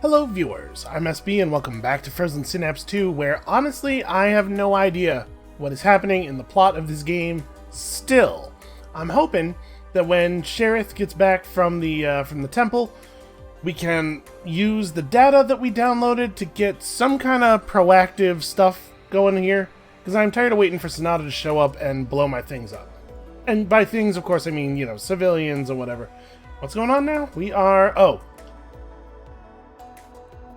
Hello viewers, I'm SB and welcome back to Frozen Synapse 2, where honestly I have no idea what is happening in the plot of this game still. I'm hoping that when Sherith gets back from the temple, we can use the data that we downloaded to get some kind of proactive stuff going here, because I'm tired of waiting for Sonata to show up and blow my things up. And by things, of course, I mean, you know, civilians or whatever. What's going on now?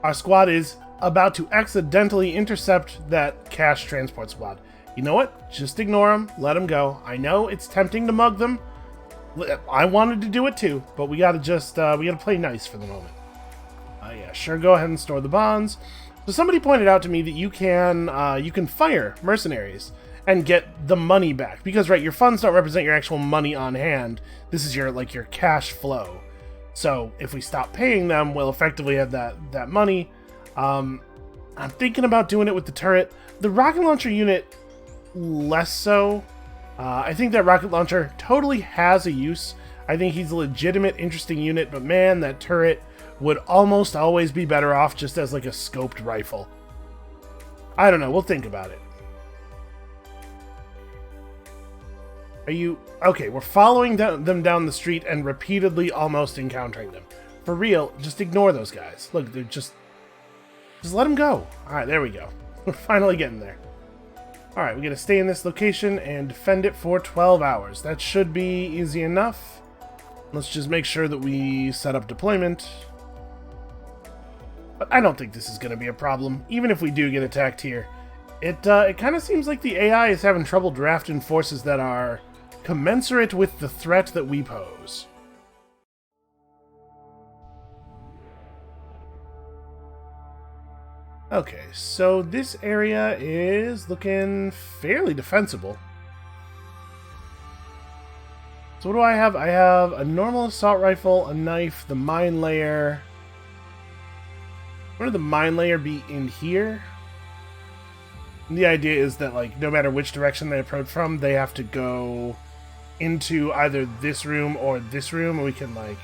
Our squad is about to accidentally intercept that cash transport squad. You know what? Just ignore them. Let them go. I know it's tempting to mug them. I wanted to do it too, but we gotta play nice for the moment. Yeah, sure. Go ahead and store the bonds. So somebody pointed out to me that you can fire mercenaries and get the money back because, right, your funds don't represent your actual money on hand. This is your cash flow. So if we stop paying them, we'll effectively have that money. I'm thinking about doing it with the turret. The rocket launcher unit, less so. I think that rocket launcher totally has a use. I think he's a legitimate, interesting unit, but man, that turret would almost always be better off just as like a scoped rifle. I don't know, we'll think about it. Are you... Okay, we're following them down the street and repeatedly almost encountering them. For real, just ignore those guys. Look, they're just let them go. Alright, there we go. We're finally getting there. Alright, we gotta stay in this location and defend it for 12 hours. That should be easy enough. Let's just make sure that we set up deployment. But I don't think this is gonna be a problem, even if we do get attacked here. It kind of seems like the AI is having trouble drafting forces that are commensurate with the threat that we pose. Okay, so this area is looking fairly defensible. So what do I have? I have a normal assault rifle, a knife, the mine layer. Wouldn't the mine layer be in here? And the idea is that, like, no matter which direction they approach from, they have to go into either this room or this room, and we can, like...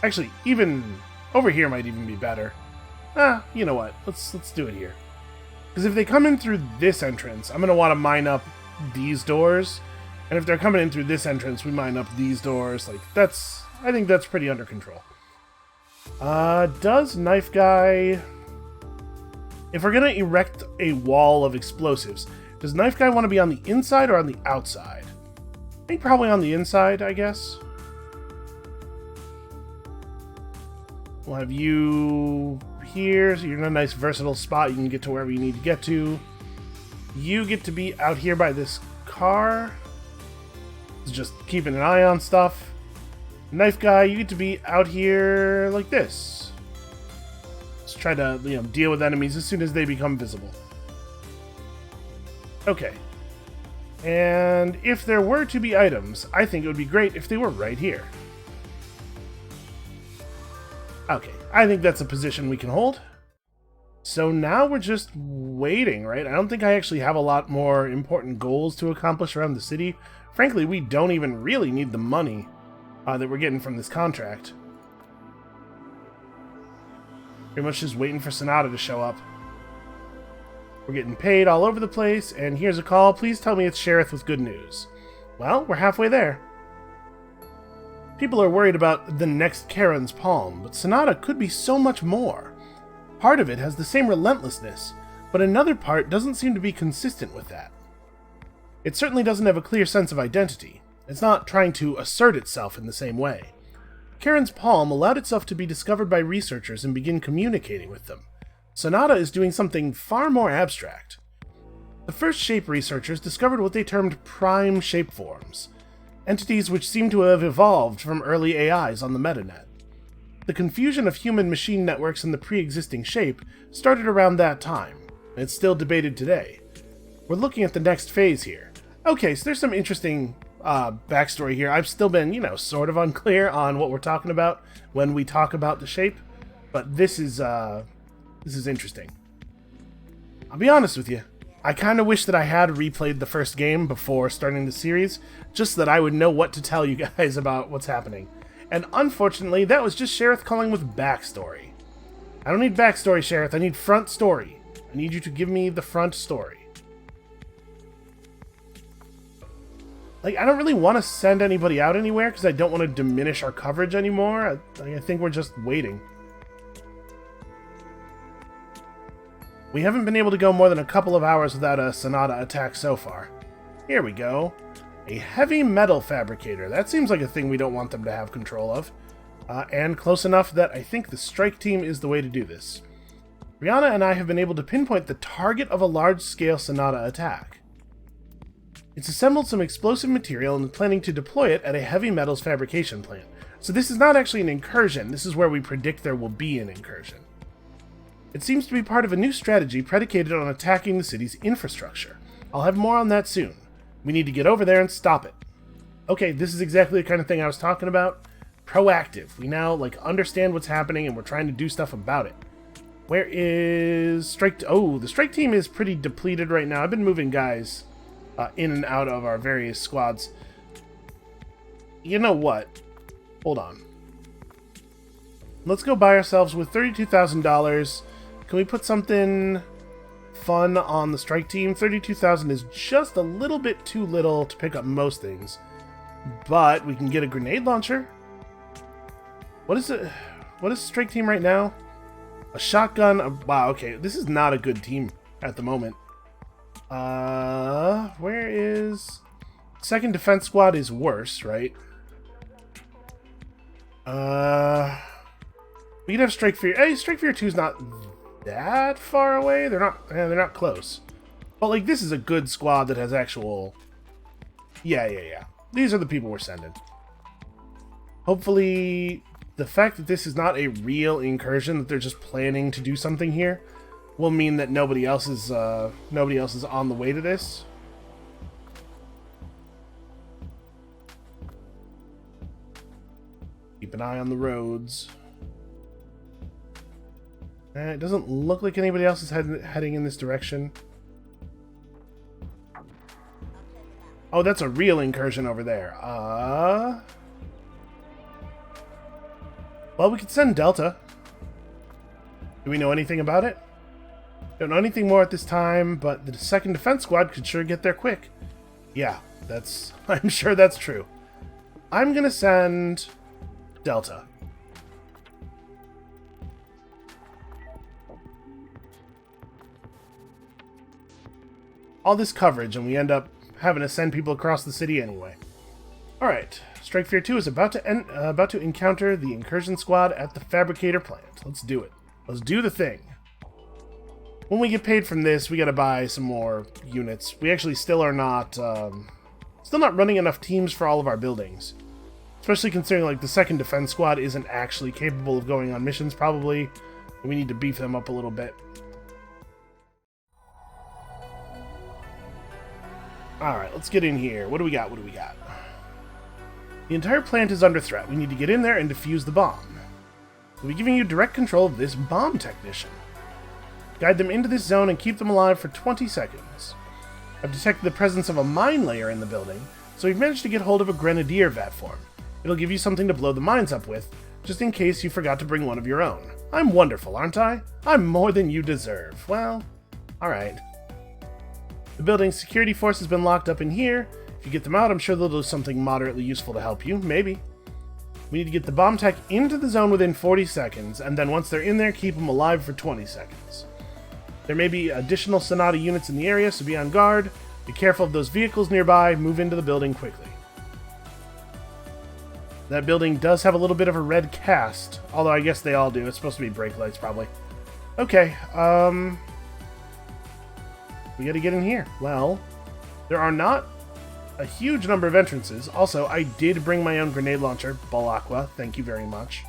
Actually, even over here might even be better. You know what? Let's do it here. Because if they come in through this entrance, I'm going to want to mine up these doors. And if they're coming in through this entrance, we mine up these doors. Like, I think that's pretty under control. Does Knife Guy... If we're going to erect a wall of explosives, does Knife Guy want to be on the inside or on the outside? I think probably on the inside, I guess. We'll have you here, so you're in a nice versatile spot. You can get to wherever you need to get to. You get to be out here by this car. Just keeping an eye on stuff. Knife Guy, you get to be out here like this. Let's try to, deal with enemies as soon as they become visible. Okay. And if there were to be items, I think it would be great if they were right here. Okay, I think that's a position we can hold. So now we're just waiting, right? I don't think I actually have a lot more important goals to accomplish around the city. Frankly, we don't even really need the money that we're getting from this contract. Pretty much just waiting for Sonata to show up. We're getting paid all over the place, and here's a call. Please tell me it's Sherith with good news. Well, we're halfway there. People are worried about the next Charon's palm, but Sonata could be so much more. Part of it has the same relentlessness, but another part doesn't seem to be consistent with that. It certainly doesn't have a clear sense of identity. It's not trying to assert itself in the same way. Charon's palm allowed itself to be discovered by researchers and begin communicating with them. Sonata is doing something far more abstract. The first shape researchers discovered what they termed prime shapeforms, entities which seem to have evolved from early AIs on the metanet. The confusion of human-machine networks and the pre-existing shape started around that time, and it's still debated today. We're looking at the next phase here. Okay, so there's some interesting backstory here. I've still been, sort of unclear on what we're talking about when we talk about the shape, but this is interesting. I'll be honest with you. I kind of wish that I had replayed the first game before starting the series, just so that I would know what to tell you guys about what's happening. And unfortunately, that was just Sherith calling with backstory. I don't need backstory, Sheriff. I need front story. I need you to give me the front story. Like, I don't really want to send anybody out anywhere because I don't want to diminish our coverage anymore. I think we're just waiting. We haven't been able to go more than a couple of hours without a Sonata attack so far. Here we go. A heavy metal fabricator. That seems like a thing we don't want them to have control of. And close enough that I think the strike team is the way to do this. Brianna and I have been able to pinpoint the target of a large-scale Sonata attack. It's assembled some explosive material and is planning to deploy it at a heavy metals fabrication plant. So this is not actually an incursion, this is where we predict there will be an incursion. It seems to be part of a new strategy predicated on attacking the city's infrastructure. I'll have more on that soon. We need to get over there and stop it. Okay, this is exactly the kind of thing I was talking about. Proactive. We now, understand what's happening and we're trying to do stuff about it. Where is Strike... Oh, the Strike team is pretty depleted right now. I've been moving guys in and out of our various squads. You know what? Hold on. Let's go buy ourselves with $32,000. Can we put something fun on the Strike team? $32,000 is just a little bit too little to pick up most things. But we can get a grenade launcher. What is it? What is the Strike team right now? A shotgun. Wow, okay. This is not a good team at the moment. Where is... Second Defense Squad is worse, right? We could have Strike Fear. Hey, Strike Fear 2 is not that far away. They're not close. But, this is a good squad that has actual... Yeah. These are the people we're sending. Hopefully, the fact that this is not a real incursion, that they're just planning to do something here, will mean that nobody else is on the way to this. Keep an eye on the roads. It doesn't look like anybody else is heading in this direction. Oh, that's a real incursion over there. Well, we could send Delta. Do we know anything about it? Don't know anything more at this time, but the second defense squad could sure get there quick. Yeah, I'm sure that's true. I'm gonna send Delta. All this coverage, and we end up having to send people across the city anyway. Alright, Strike Fear 2 is about to encounter the incursion squad at the fabricator plant. Let's do it. Let's do the thing. When we get paid from this, we gotta buy some more units. We actually still are not, still not running enough teams for all of our buildings. Especially considering, the second defense squad isn't actually capable of going on missions, probably. We need to beef them up a little bit. Alright, let's get in here. What do we got? The entire plant is under threat. We need to get in there and defuse the bomb. We'll be giving you direct control of this bomb technician. Guide them into this zone and keep them alive for 20 seconds. I've detected the presence of a mine layer in the building, so we've managed to get hold of a grenadier vatform. It'll give you something to blow the mines up with, just in case you forgot to bring one of your own. I'm wonderful, aren't I? I'm more than you deserve. Well, alright. The building's security force has been locked up in here. If you get them out, I'm sure they'll do something moderately useful to help you. Maybe. We need to get the bomb tech into the zone within 40 seconds, and then once they're in there, keep them alive for 20 seconds. There may be additional Sonata units in the area, so be on guard. Be careful of those vehicles nearby. Move into the building quickly. That building does have a little bit of a red cast, although I guess they all do. It's supposed to be brake lights, probably. Okay, we gotta get in here. Well, there are not a huge number of entrances. Also, I did bring my own grenade launcher, Balakwa. Thank you very much.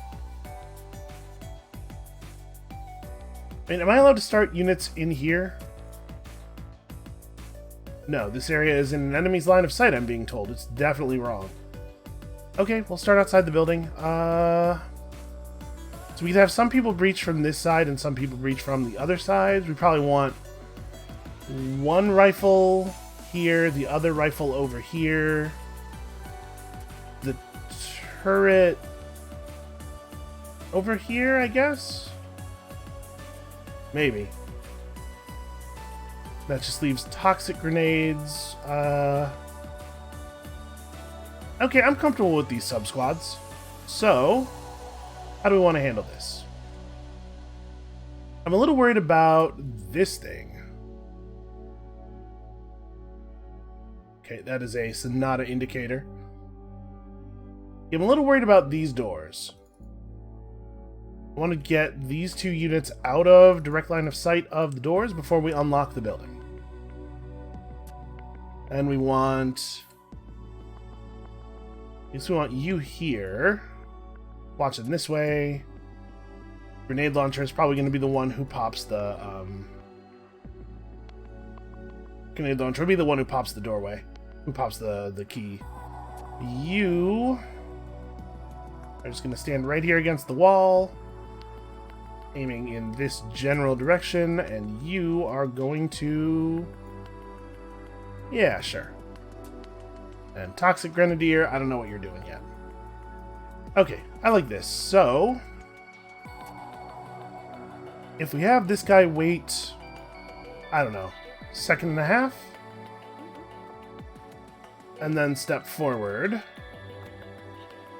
Am I allowed to start units in here? No, this area is in an enemy's line of sight, I'm being told. It's definitely wrong. Okay, we'll start outside the building. So we could have some people breach from this side and some people breach from the other side. We probably want one rifle here, the other rifle over here. The turret over here, I guess? Maybe. That just leaves toxic grenades. Okay, I'm comfortable with these sub-squads. So, how do we want to handle this? I'm a little worried about this thing. Okay, that is a Sonata indicator. I'm a little worried about these doors. I want to get these two units out of direct line of sight of the doors before we unlock the building. And we want... I guess we want you here. Watching this way. Grenade launcher is probably going to be the one who pops the... Grenade launcher will be the one who pops the doorway. Who pops the key. You are just going to stand right here against the wall. Aiming in this general direction. And you are going to... Yeah, sure. And Toxic Grenadier, I don't know what you're doing yet. Okay, I like this. So, if we have this guy wait, I don't know, second and a half? And then step forward.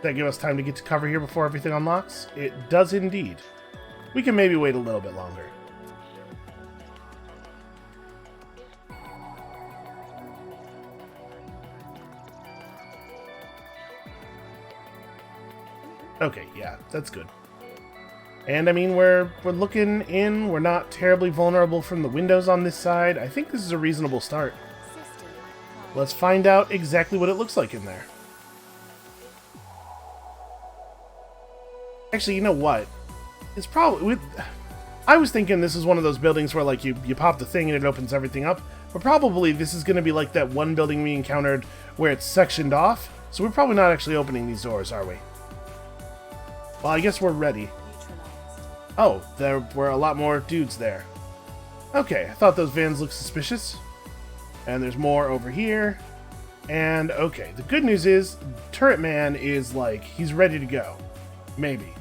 That give us time to get to cover here before everything unlocks? It does indeed. We can maybe wait a little bit longer. Okay, yeah, that's good. And I mean, we're looking in. We're not terribly vulnerable from the windows on this side. I think this is a reasonable start. Let's find out exactly what it looks like in there. Actually, you know what? It's probably... I was thinking this is one of those buildings where, like, you pop the thing and it opens everything up. But probably this is going to be like that one building we encountered where it's sectioned off. So we're probably not actually opening these doors, are we? Well, I guess we're ready. Oh, there were a lot more dudes there. Okay, I thought those vans looked suspicious. And there's more over here. And, okay, the good news is, Turret Man is, like, he's ready to go. Maybe.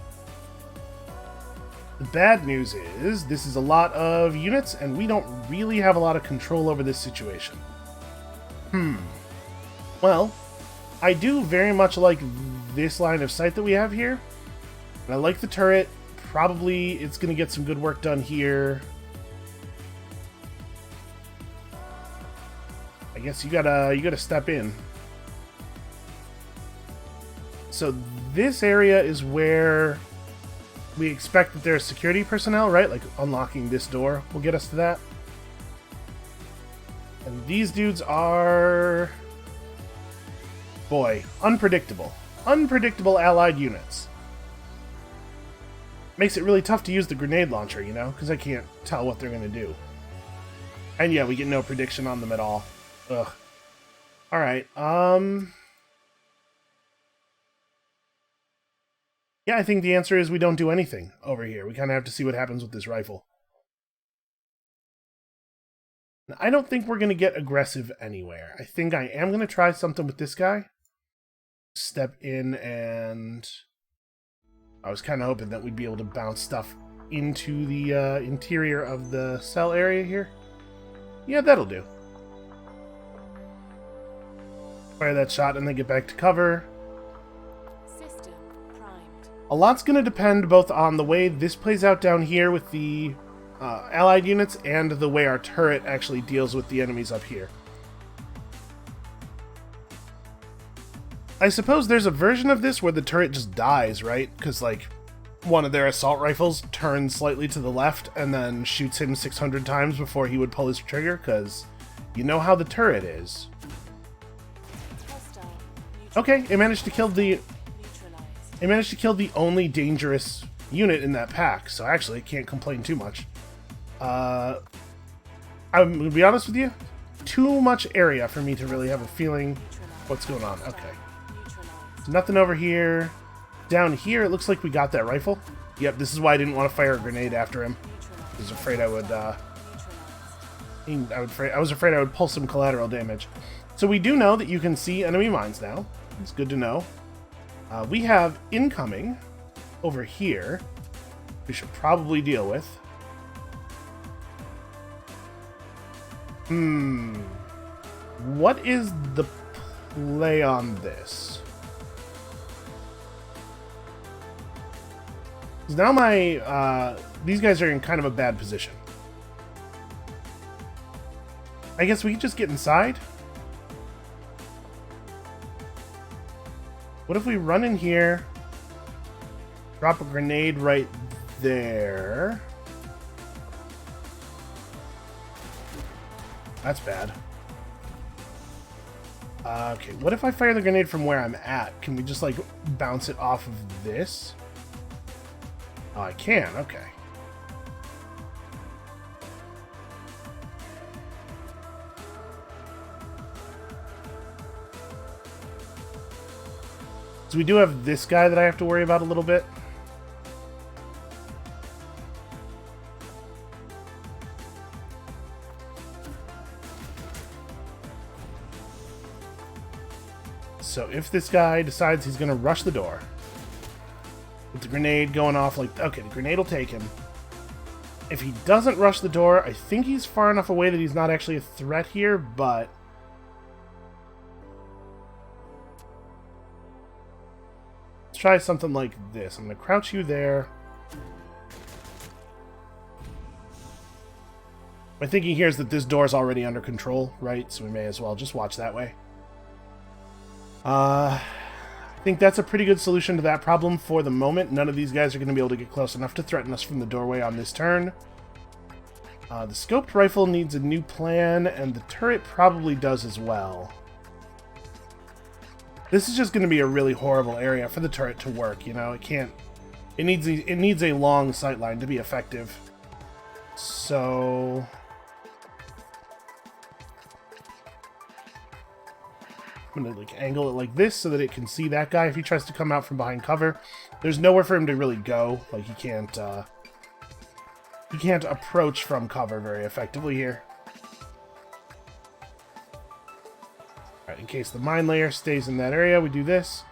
The bad news is, this is a lot of units, and we don't really have a lot of control over this situation. Well, I do very much like this line of sight that we have here. And I like the turret. Probably it's going to get some good work done here. I guess you gotta step in. So this area is where we expect that there's security personnel, right? Like unlocking this door will get us to that. And these dudes are... boy, unpredictable. Unpredictable allied units. Makes it really tough to use the grenade launcher, you know? Because I can't tell what they're going to do. And yeah, we get no prediction on them at all. Ugh. Alright, yeah, I think the answer is we don't do anything over here. We kind of have to see what happens with this rifle. Now, I don't think we're going to get aggressive anywhere. I think I am going to try something with this guy. Step in and... I was kind of hoping that we'd be able to bounce stuff into the interior of the cell area here. Yeah, that'll do. Fire that shot and then get back to cover. System primed. A lot's going to depend both on the way this plays out down here with the allied units and the way our turret actually deals with the enemies up here. I suppose there's a version of this where the turret just dies, right? Because, like, one of their assault rifles turns slightly to the left and then shoots him 600 times before he would pull his trigger, because you know how the turret is. Okay, it managed to kill the... It managed to kill the only dangerous unit in that pack, so actually it can't complain too much. I'm going to be honest with you, too much area for me to really have a feeling what's going on. Okay. Nothing over here. Down here, it looks like we got that rifle. Yep, this is why I didn't want to fire a grenade after him. I was afraid I would, I was afraid I would pull some collateral damage. So we do know that you can see enemy mines now. It's good to know. We have incoming over here. We should probably deal with. What is the play on this? 'Cause now my, these guys are in kind of a bad position. I guess we could just get inside? What if we run in here, drop a grenade right there? That's bad. Okay, what if I fire the grenade from where I'm at? Can we just, like, bounce it off of this? Oh, I can, okay. So we do have this guy that I have to worry about a little bit. So if this guy decides he's going to rush the door, with the grenade going off like... Okay, the grenade will take him. If he doesn't rush the door, I think he's far enough away that he's not actually a threat here, but... Let's try something like this. I'm going to crouch you there. My thinking here is that this door is already under control, right? So we may as well just watch that way. I think that's a pretty good solution to that problem for the moment. None of these guys are going to be able to get close enough to threaten us from the doorway on this turn. The scoped rifle needs a new plan, and the turret probably does as well. This is just going to be a really horrible area for the turret to work, you know? It can't... It needs a long sightline to be effective. So... I'm going to like angle it like this so that it can see that guy if he tries to come out from behind cover. There's nowhere for him to really go. Like, he can't approach from cover very effectively here. Alright, in case the mine layer stays in that area, we do this.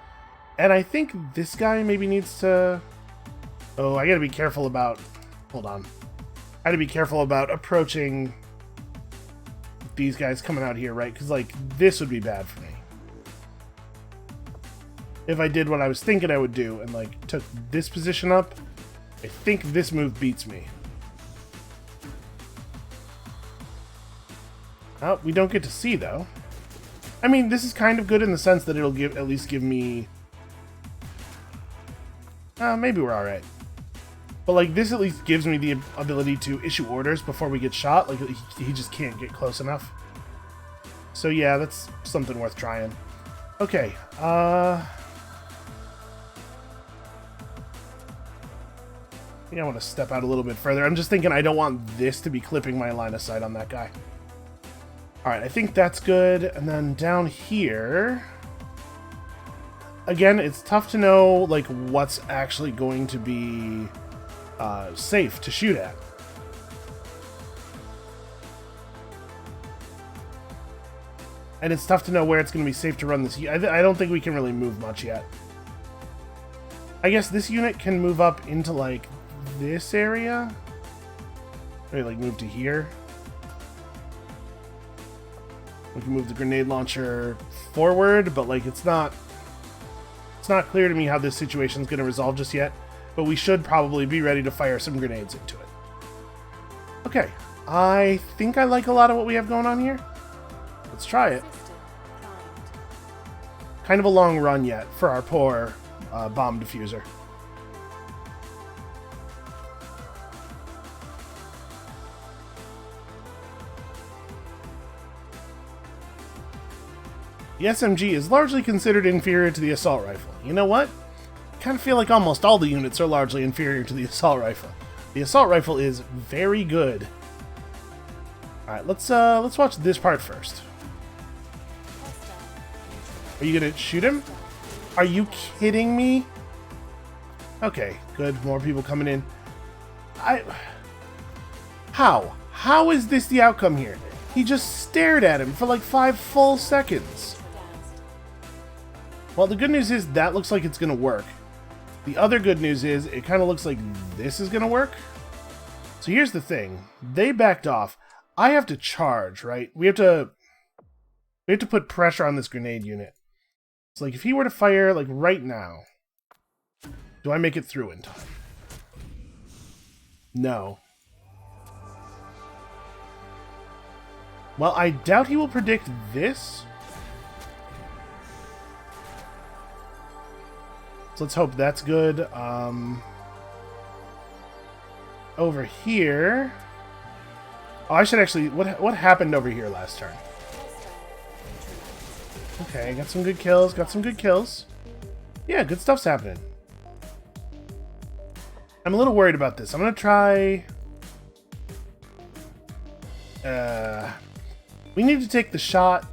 And I think this guy maybe needs to... Oh, I gotta be careful about... Hold on. I gotta be careful about approaching these guys coming out here, right? Because, like, this would be bad for me. If I did what I was thinking I would do and, like, took this position up, I think this move beats me. Oh, we don't get to see, though. I mean, this is kind of good in the sense that it'll at least give me... maybe we're alright. But, like, this at least gives me the ability to issue orders before we get shot. Like, he just can't get close enough. So, yeah, that's something worth trying. Okay, I think I want to step out a little bit further. I'm just thinking I don't want this to be clipping my line of sight on that guy. Alright, I think that's good. And then down here... Again, it's tough to know, like, what's actually going to be safe to shoot at. And it's tough to know where it's going to be safe to run this. I don't think we can really move much yet. I guess this unit can move up into, like, this area? Maybe, like, move to here. We can move the grenade launcher forward, but, like, it's not clear to me how this situation's going to resolve just yet. But we should probably be ready to fire some grenades into it. Okay, I think I like a lot of what we have going on here. Let's try it. Kind of a long run yet for our poor bomb diffuser. The SMG is largely considered inferior to the assault rifle. You know what? I kind of feel like almost all the units are largely inferior to the assault rifle. The assault rifle is very good. Alright, let's watch this part first. Are you gonna shoot him? Are you kidding me? Okay, good. More people coming in. How is this the outcome here? He just stared at him for like 5 full seconds. Well, the good news is that looks like it's gonna work. The other good news is it kind of looks like this is gonna work. So here's the thing. They backed off. I have to charge, right? We have to put pressure on this grenade unit. So, like, if he were to fire, like, right now, do I make it through in time? No. Well, I doubt he will predict this. So let's hope that's good. Over here... Oh, I should actually... What happened over here last turn? Okay, got some good kills. Got some good kills. Yeah, good stuff's happening. I'm a little worried about this. I'm going to try... we need to take the shot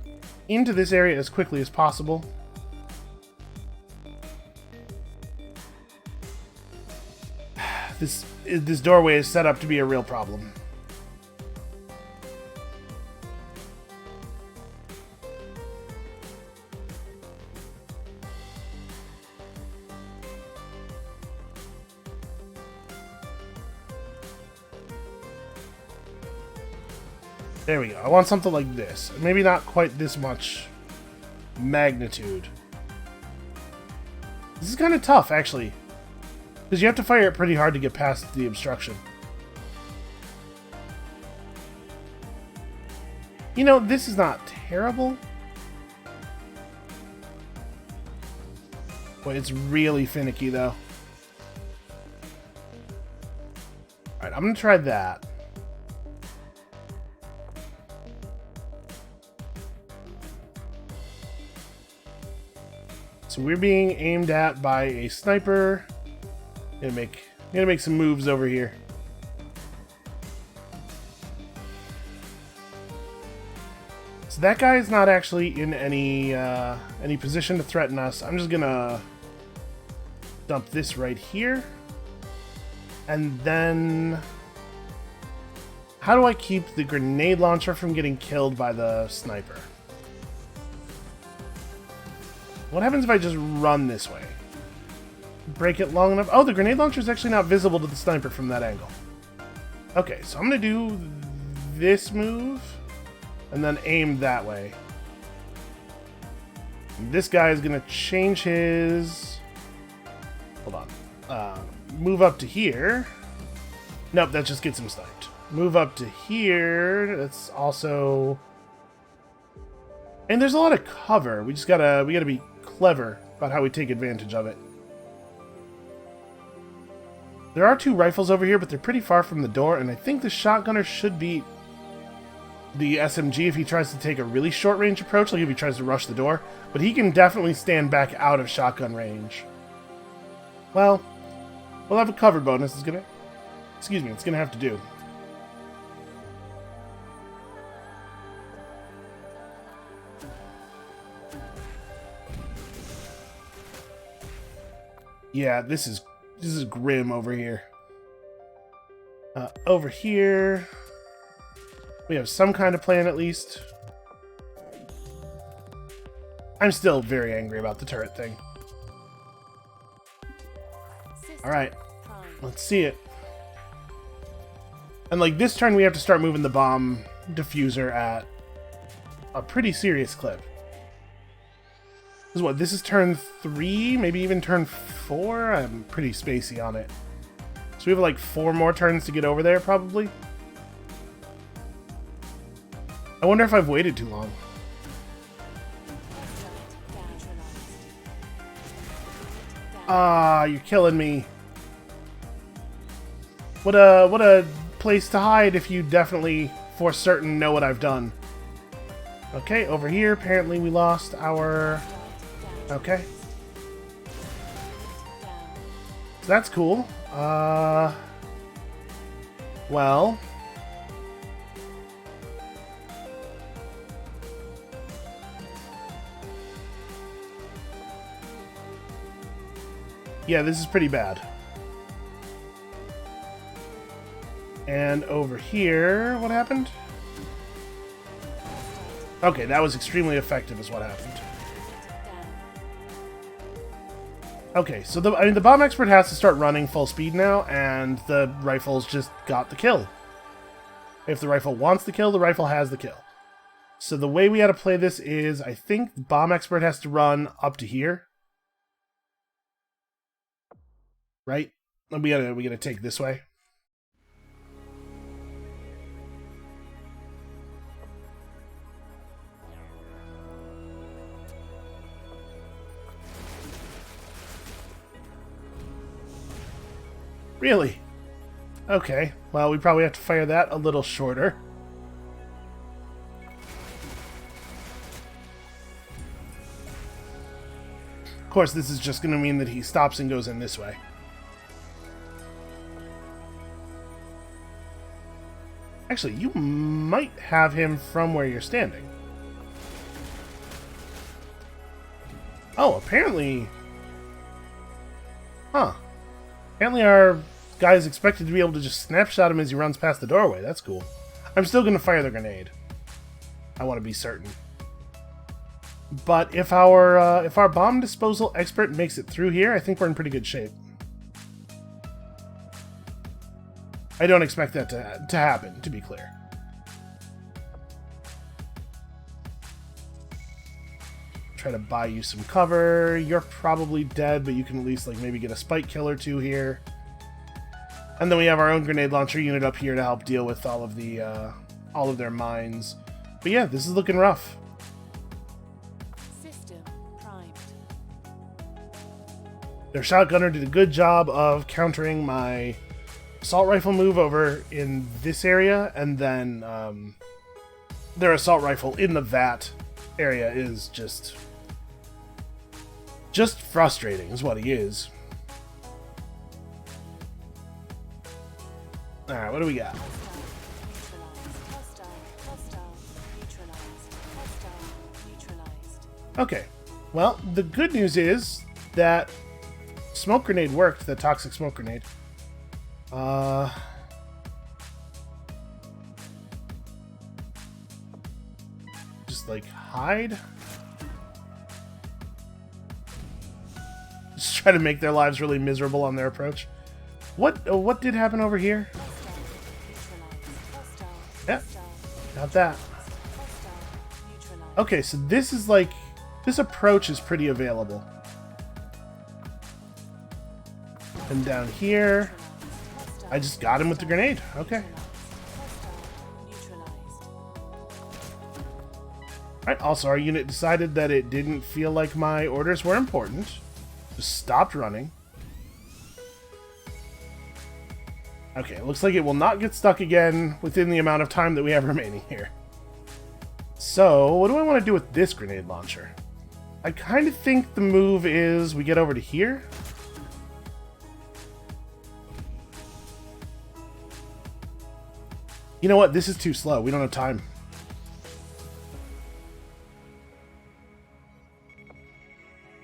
into this area as quickly as possible. This doorway is set up to be a real problem. There we go. I want something like this. Maybe not quite this much magnitude. This is kind of tough, actually. Because you have to fire it pretty hard to get past the obstruction. You know, this is not terrible. Boy, it's really finicky, though. Alright, I'm going to try that. So we're being aimed at by a sniper. Gonna make some moves over here. So that guy is not actually in any position to threaten us. I'm just gonna dump this right here. And then how do I keep the grenade launcher from getting killed by the sniper? What happens if I just run this way? Break it long enough. Oh, the grenade launcher is actually not visible to the sniper from that angle. Okay, so I'm going to do this move and then aim that way. And this guy is going to change his... Hold on. Move up to here. Nope, that just gets him sniped. Move up to here. That's also... And there's a lot of cover. We gotta be clever about how we take advantage of it. There are two rifles over here, but they're pretty far from the door, and I think the shotgunner should beat the SMG if he tries to take a really short-range approach, like if he tries to rush the door. But he can definitely stand back out of shotgun range. Well, we'll have a cover bonus. It's gonna have to do. Yeah, this is grim over here. Over here, we have some kind of plan at least. I'm still very angry about the turret thing. Alright, let's see it. And like this turn we have to start moving the bomb diffuser at a pretty serious clip. This is turn 3, maybe even turn 4? I'm pretty spacey on it. So we have like 4 more turns to get over there, probably. I wonder if I've waited too long. Ah, you're killing me. What a place to hide if you definitely, for certain, know what I've done. Okay, over here, apparently we lost our... Okay. So that's cool. Well... Yeah, this is pretty bad. And over here, what happened? Okay, that was extremely effective is what happened. Okay, so the bomb expert has to start running full speed now, and the rifles just got the kill. If the rifle wants the kill, the rifle has the kill. So the way we had to play this is, I think the bomb expert has to run up to here. Right? We gotta take this way. Really? Okay, well, we probably have to fire that a little shorter. Of course, this is just going to mean that he stops and goes in this way. Actually, you might have him from where you're standing. Oh, apparently... Huh. Apparently our guy is expected to be able to just snapshot him as he runs past the doorway. That's cool. I'm still going to fire the grenade. I want to be certain. But if our bomb disposal expert makes it through here, I think we're in pretty good shape. I don't expect that to happen, to be clear. Try to buy you some cover. You're probably dead, but you can at least like maybe get a spike kill or two here. And then we have our own grenade launcher unit up here to help deal with all of their mines. But yeah, this is looking rough. System primed. Their shotgunner did a good job of countering my assault rifle move over in this area, and then their assault rifle in the vat area is just frustrating, is what he is. Alright, what do we got? Okay, well, the good news is that smoke grenade worked, the toxic smoke grenade. Just like hide. Just try to make their lives really miserable on their approach. What did happen over here? Yep, got that. Okay, so this is like, this approach is pretty available. And down here, I just got him with the grenade. Okay. Alright, also our unit decided that it didn't feel like my orders were important. Just stopped running. Okay, looks like it will not get stuck again within the amount of time that we have remaining here. So, what do I want to do with this grenade launcher? I kind of think the move is we get over to here. You know what? This is too slow. We don't have time.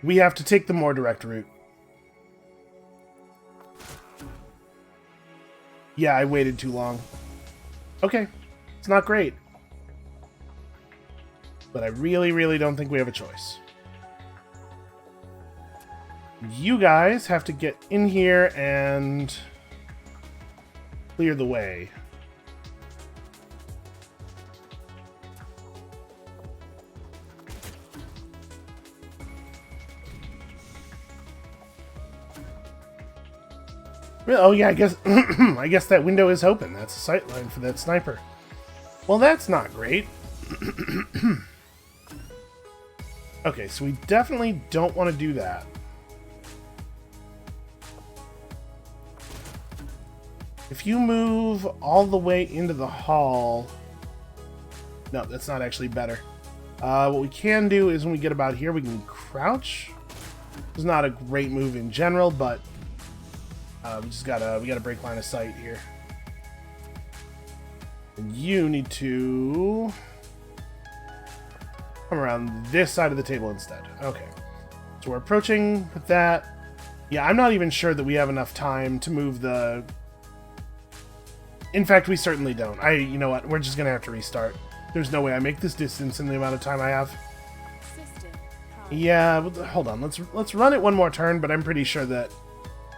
We have to take the more direct route. Yeah, I waited too long. Okay, it's not great. But I really, really don't think we have a choice. You guys have to get in here and clear the way. Oh yeah, I guess I guess that window is open. That's a sight line for that sniper. Well, that's not great. Okay, so we definitely don't want to do that. If you move all the way into the hall... No, that's not actually better. What we can do is when we get about here, we can crouch. It's not a great move in general, but we gotta break line of sight here. And you need to come around this side of the table instead. Okay. So we're approaching with that. Yeah, I'm not even sure that we have enough time to move the... In fact, we certainly don't. You know what? We're just gonna have to restart. There's no way I make this distance in the amount of time I have. Yeah, hold on. Let's run it one more turn, but I'm pretty sure that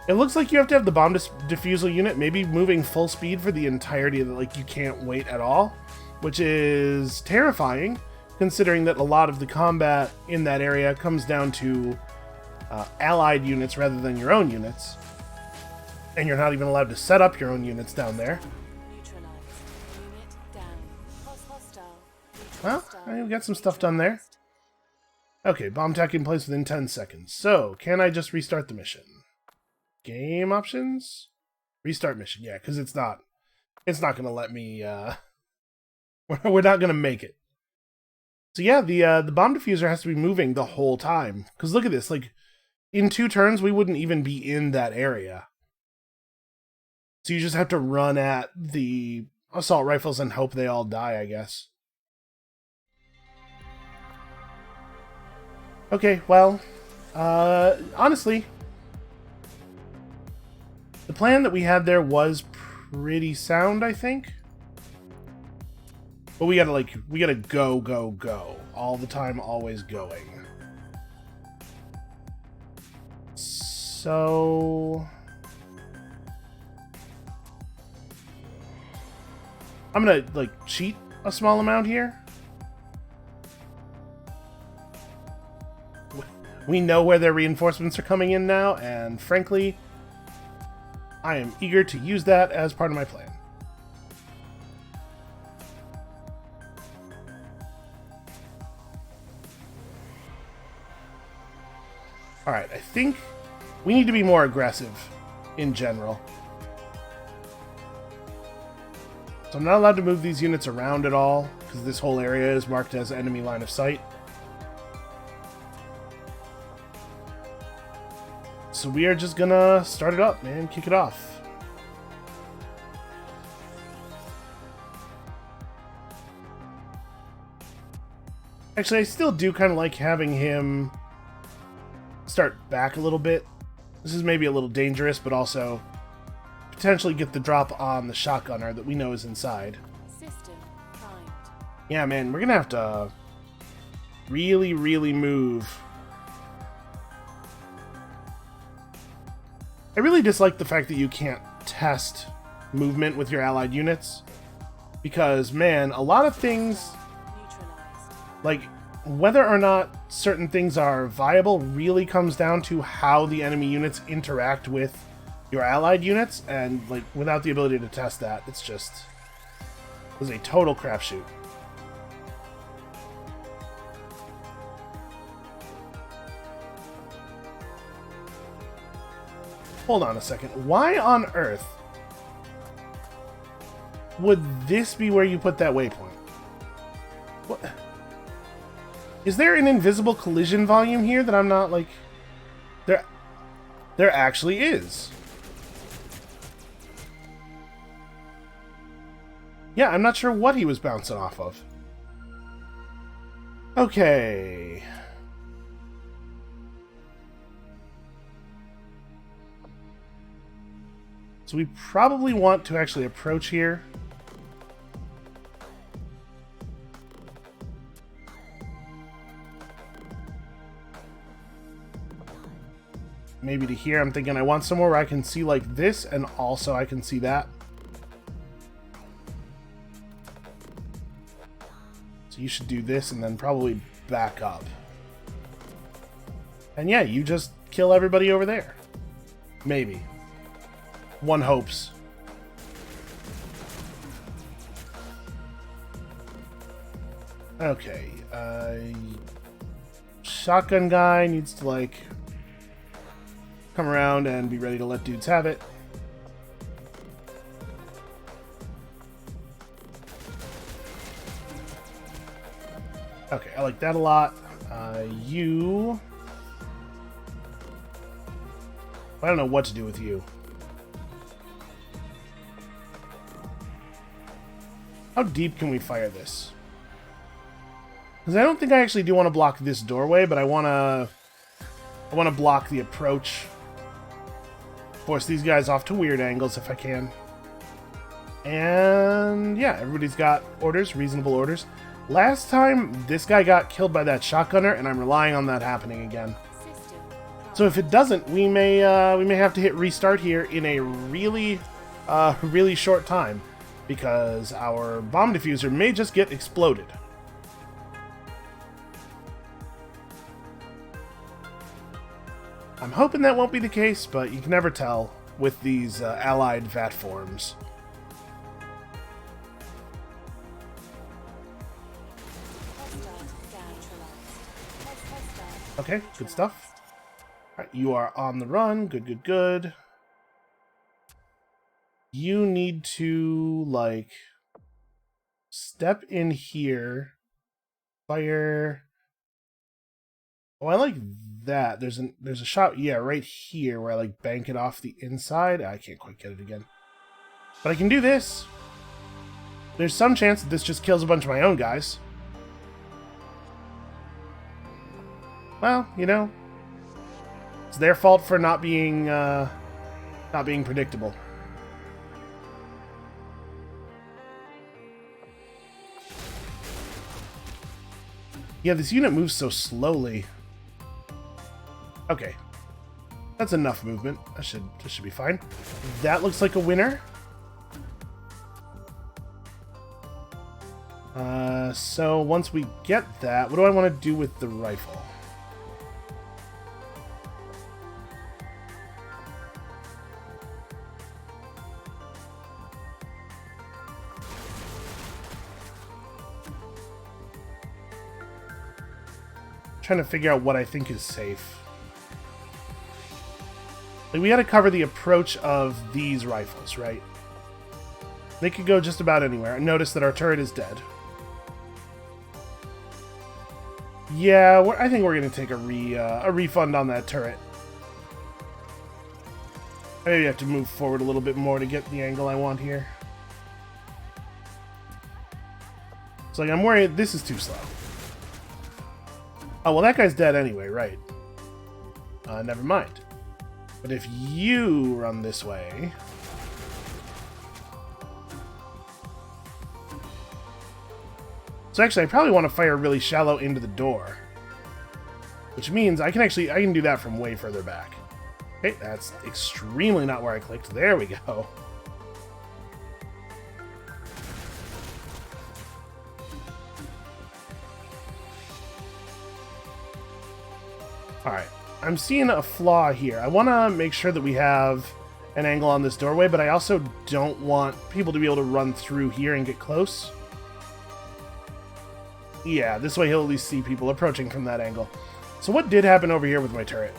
It looks like you have to have the bomb defusal unit maybe moving full speed for the entirety of it, like you can't wait at all, which is terrifying, considering that a lot of the combat in that area comes down to allied units rather than your own units. And you're not even allowed to set up your own units down there. Well, we've got some stuff done there. Okay, bomb tech in place within 10 seconds. So, can I just restart the mission? Game options? Restart mission. Yeah, because it's not going to let me, we're not going to make it. So yeah, the bomb diffuser has to be moving the whole time. Because look at this, like, in 2 turns, we wouldn't even be in that area. So you just have to run at the assault rifles and hope they all die, I guess. Okay, well, honestly, the plan that we had there was pretty sound, I think. But we gotta go all the time, always going. So I'm gonna, like, cheat a small amount here. We know where their reinforcements are coming in now, and frankly, I am eager to use that as part of my plan. Alright, I think we need to be more aggressive in general. So I'm not allowed to move these units around at all, because this whole area is marked as enemy line of sight. So we are just gonna start it up, man. Kick it off. Actually, I still do kind of like having him start back a little bit. This is maybe a little dangerous, but also potentially get the drop on the shotgunner that we know is inside. System primed. Yeah, man, we're gonna have to really, really move. I really dislike the fact that you can't test movement with your allied units. Because, man, a lot of things, like, whether or not certain things are viable really comes down to how the enemy units interact with your allied units, and, like, without the ability to test that, it's just... it was a total crapshoot. Hold on a second. Why on earth would this be where you put that waypoint? What? Is there an invisible collision volume here that I'm not, like... There actually is. Yeah, I'm not sure what he was bouncing off of. Okay. So we probably want to actually approach here. Maybe to here. I'm thinking I want somewhere where I can see like this, and also I can see that. So you should do this and then probably back up. And yeah, you just kill everybody over there. Maybe. One hopes. Okay, shotgun guy needs to, like, come around and be ready to let dudes have it. Okay, I like that a lot. You... I don't know what to do with you. How deep can we fire this? Because I don't think I actually do want to block this doorway, but I want to block the approach. Force these guys off to weird angles if I can. And yeah, everybody's got orders, reasonable orders. Last time, this guy got killed by that shotgunner, and I'm relying on that happening again. System primed. So if it doesn't, we may have to hit restart here in a really short time, because our bomb diffuser may just get exploded. I'm hoping that won't be the case, but you can never tell with these allied vatforms. Okay, good stuff. Alright, you are on the run. Good, good, good. You need to, like, step in here. Fire. Oh, I like that. There's a shot, yeah, right here where I, like, bank it off the inside. I can't quite get it again. But I can do this. There's some chance that this just kills a bunch of my own guys. Well, you know, it's their fault for not being predictable. Yeah, this unit moves so slowly. Okay, that's enough movement. This should be fine. That looks like a winner. So once we get that, what do I want to do with the rifle? Trying to figure out what I think is safe. Like, we got to cover the approach of these rifles, right? They could go just about anywhere. Notice that our turret is dead. Yeah, I think we're going to take a refund on that turret. I maybe have to move forward a little bit more to get the angle I want here. It's like, I'm worried this is too slow. Oh, well, that guy's dead anyway, right? Never mind. But if you run this way... So actually, I probably want to fire really shallow into the door. Which means I can do that from way further back. Okay, that's extremely not where I clicked. There we go. Alright, I'm seeing a flaw here. I want to make sure that we have an angle on this doorway, but I also don't want people to be able to run through here and get close. Yeah, this way he'll at least see people approaching from that angle. So what did happen over here with my turret?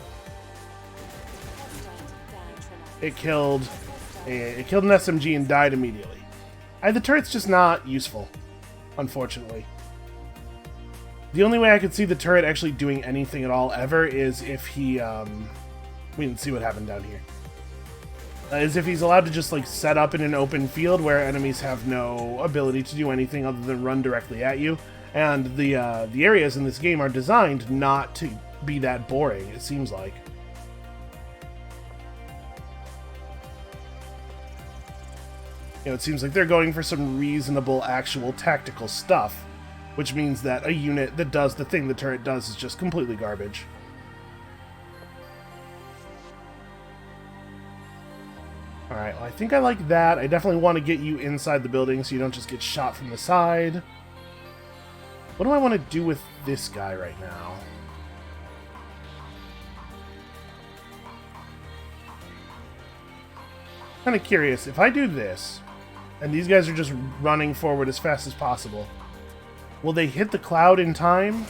It killed an SMG and died immediately. The turret's just not useful, unfortunately. The only way I could see the turret actually doing anything at all ever is if he, we didn't see what happened down here. Is if he's allowed to just, like, set up in an open field where enemies have no ability to do anything other than run directly at you. And the areas in this game are designed not to be that boring, it seems like. You know, it seems like they're going for some reasonable, actual tactical stuff. Which means that a unit that does the thing the turret does is just completely garbage. Alright, well, I think I like that. I definitely want to get you inside the building so you don't just get shot from the side. What do I want to do with this guy right now? Kind of curious. If I do this, and these guys are just running forward as fast as possible, will they hit the cloud in time?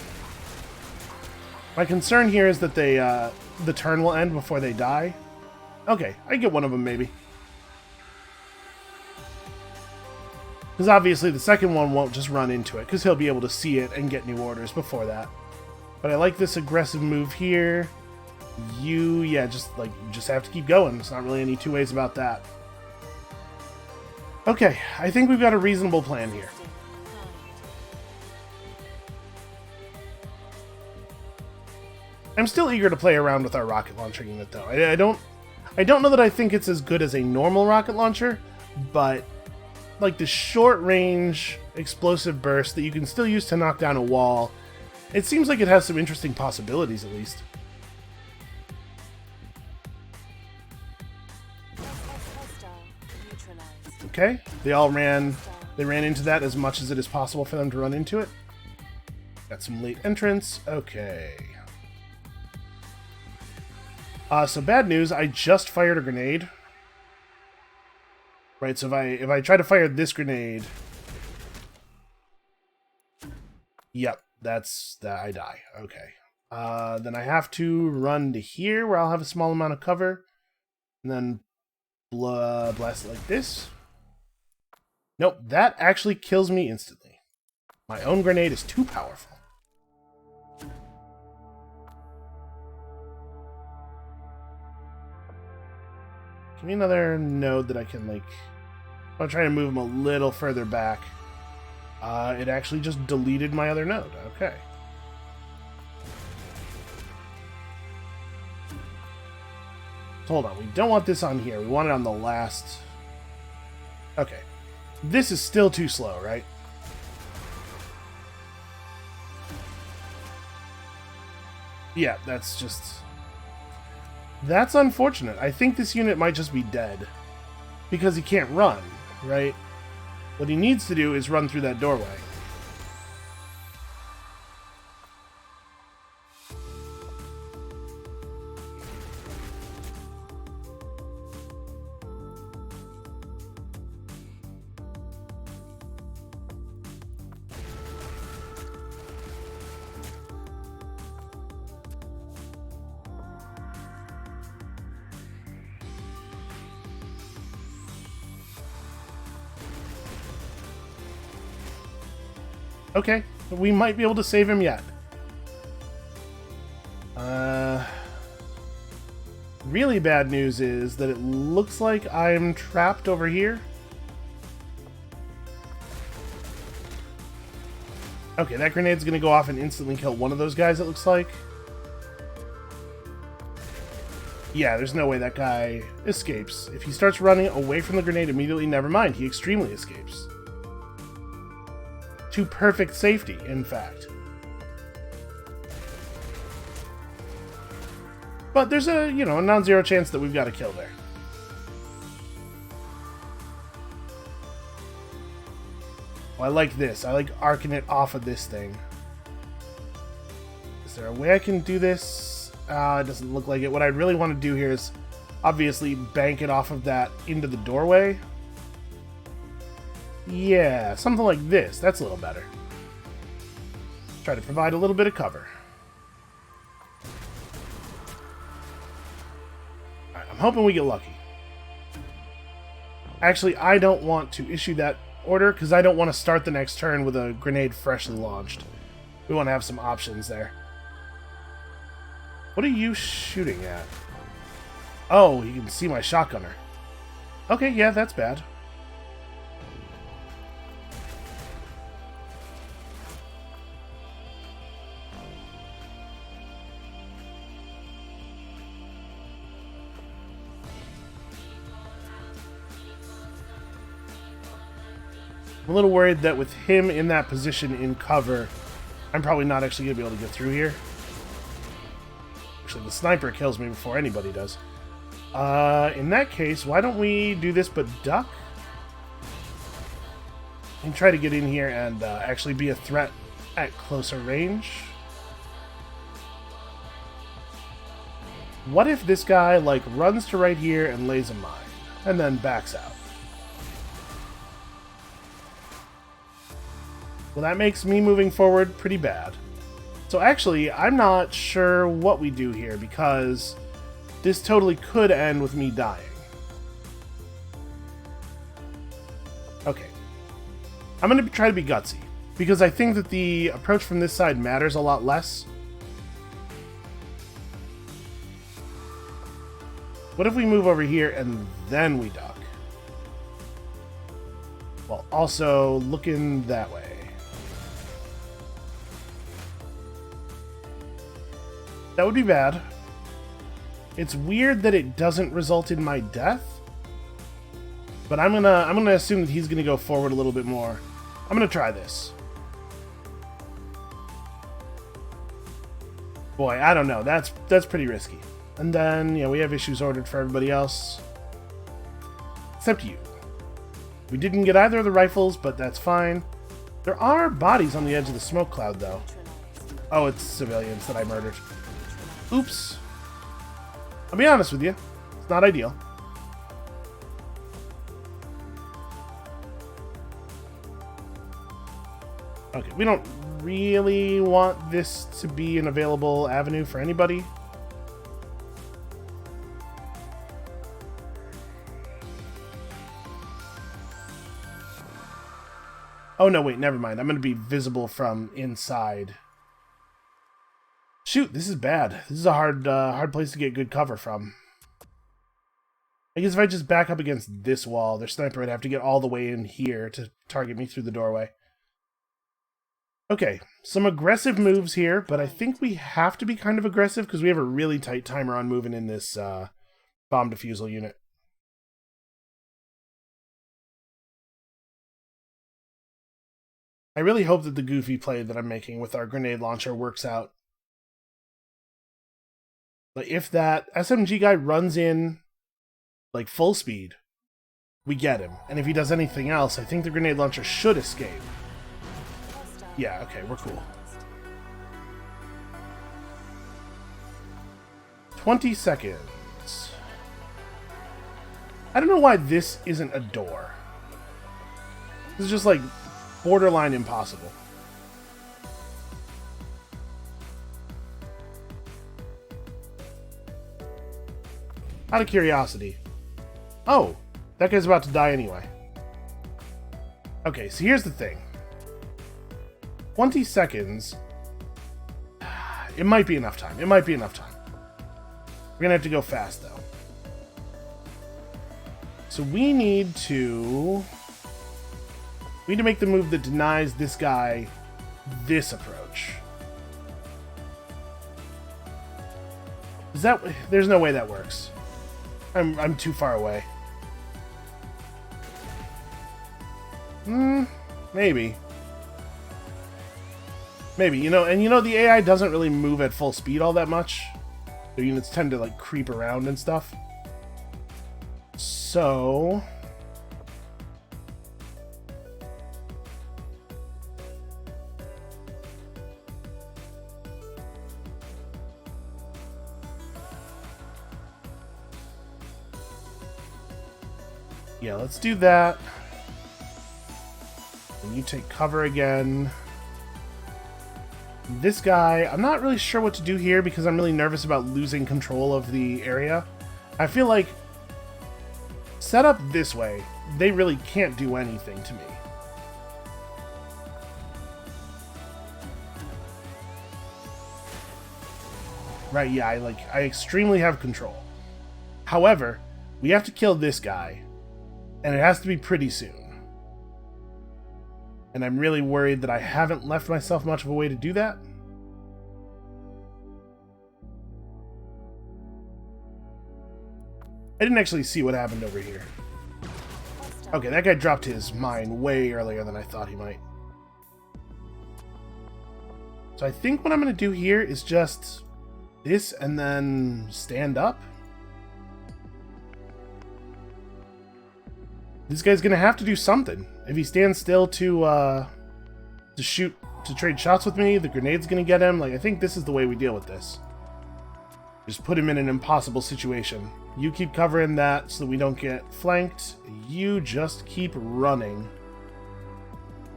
My concern here is that the turn will end before they die. Okay, I get one of them maybe. Because obviously the second one won't just run into it, because he'll be able to see it and get new orders before that. But I like this aggressive move here. Yeah, just have to keep going. There's not really any two ways about that. Okay, I think we've got a reasonable plan here. I'm still eager to play around with our rocket launcher unit, though. I don't know that I think it's as good as a normal rocket launcher, but like the short-range explosive burst that you can still use to knock down a wall, it seems like it has some interesting possibilities, at least. Okay, they ran into that as much as it is possible for them to run into it. Got some late entrants. Okay. So bad news, I just fired a grenade. Right, so if I try to fire this grenade... Yep, that's that. I die. Okay. Then I have to run to here where I'll have a small amount of cover. And then blast it like this. Nope, that actually kills me instantly. My own grenade is too powerful. Give me another node that I can, like... I'll try to move him a little further back. It actually just deleted my other node. Okay. Hold on, we don't want this on here. We want it on the last... Okay. This is still too slow, right? Yeah, that's just... That's unfortunate. I think this unit might just be dead. Because he can't run, right? What he needs to do is run through that doorway. Okay, we might be able to save him yet. Really bad news is that it looks like I'm trapped over here. Okay, that grenade's gonna go off and instantly kill one of those guys, it looks like. Yeah, there's no way that guy escapes. If he starts running away from the grenade immediately, never mind, he extremely escapes. To perfect safety, in fact. But there's a, a non-zero chance that we've got a kill there. Oh, I like this. I like arcing it off of this thing. Is there a way I can do this? It doesn't look like it. What I really want to do here is obviously bank it off of that into the doorway. Yeah, something like this. That's a little better. Try to provide a little bit of cover. Alright, I'm hoping we get lucky. Actually, I don't want to issue that order because I don't want to start the next turn with a grenade freshly launched. We want to have some options there. What are you shooting at? Oh, you can see my shotgunner. Okay, yeah, that's bad. I'm a little worried that with him in that position in cover, I'm probably not actually going to be able to get through here. Actually, the sniper kills me before anybody does. In that case, why don't we do this but duck? And try to get in here and actually be a threat at closer range. What if this guy, like, runs to right here and lays a mine, and then backs out? Well, that makes me moving forward pretty bad. So actually, I'm not sure what we do here, because this totally could end with me dying. Okay. I'm going to try to be gutsy, because I think that the approach from this side matters a lot less. What if we move over here and then we duck? Well, also looking that way. That would be bad. It's weird that it doesn't result in my death. But I'm gonna assume that he's gonna go forward a little bit more. I'm gonna try this. Boy, I don't know. That's pretty risky. And then, we have issues ordered for everybody else. Except you. We didn't get either of the rifles, but that's fine. There are bodies on the edge of the smoke cloud, though. Oh, it's civilians that I murdered. Oops. I'll be honest with you. It's not ideal. Okay, we don't really want this to be an available avenue for anybody. Oh, no, wait, never mind. I'm going to be visible from inside. Shoot, this is bad. This is a hard place to get good cover from. I guess if I just back up against this wall, their sniper would have to get all the way in here to target me through the doorway. Okay, some aggressive moves here, but I think we have to be kind of aggressive because we have a really tight timer on moving in this bomb defusal unit. I really hope that the goofy play that I'm making with our grenade launcher works out. Like, if that SMG guy runs in, like, full speed, we get him. And if he does anything else, I think the grenade launcher should escape. Yeah, okay, we're cool. 20 seconds. I don't know why this isn't a door. This is just, like, borderline impossible. Out of curiosity. Oh, that guy's about to die anyway. Okay, so here's the thing. 20 seconds. It might be enough time. It might be enough time. We're gonna have to go fast, though. So we need to make the move that denies this guy this approach. Is that... There's no way that works. I'm too far away. Maybe. Maybe, you know, and you know the AI doesn't really move at full speed all that much. The units tend to, like, creep around and stuff. So... yeah, let's do that. And you take cover again. This guy, I'm not really sure what to do here because I'm really nervous about losing control of the area. I feel like set up this way, they really can't do anything to me. Right, yeah, I extremely have control. However, we have to kill this guy, and it has to be pretty soon. And I'm really worried that I haven't left myself much of a way to do that. I didn't actually see what happened over here. Okay, that guy dropped his mine way earlier than I thought he might. So I think what I'm going to do here is just this and then stand up. This guy's going to have to do something. If he stands still to shoot, to trade shots with me, the grenade's going to get him. Like, I think this is the way we deal with this. Just put him in an impossible situation. You keep covering that so that we don't get flanked. You just keep running.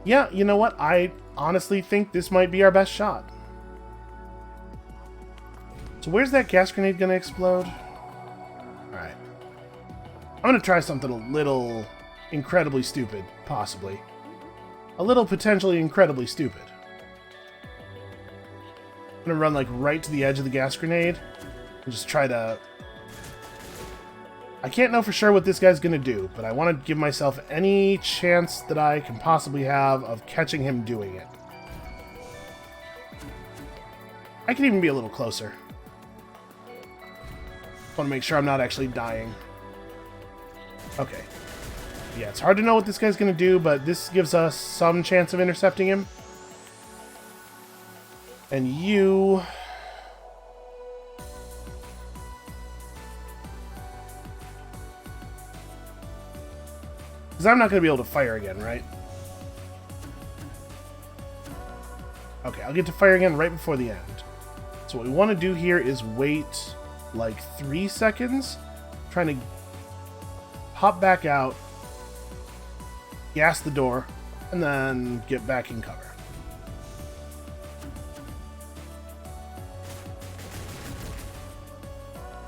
Yeah, you know what? I honestly think this might be our best shot. So where's that gas grenade going to explode? Alright. I'm going to try something a little incredibly stupid, possibly. A little potentially incredibly stupid. I'm going to run like right to the edge of the gas grenade and just try to... I can't know for sure what this guy's going to do, but I want to give myself any chance that I can possibly have of catching him doing it. I can even be a little closer. I want to make sure I'm not actually dying. Okay. Yeah, it's hard to know what this guy's going to do, but this gives us some chance of intercepting him. And you... Because I'm not going to be able to fire again, right? Okay, I'll get to fire again right before the end. So what we want to do here is wait like 3 seconds. Trying to hop back out, gas the door, and then get back in cover.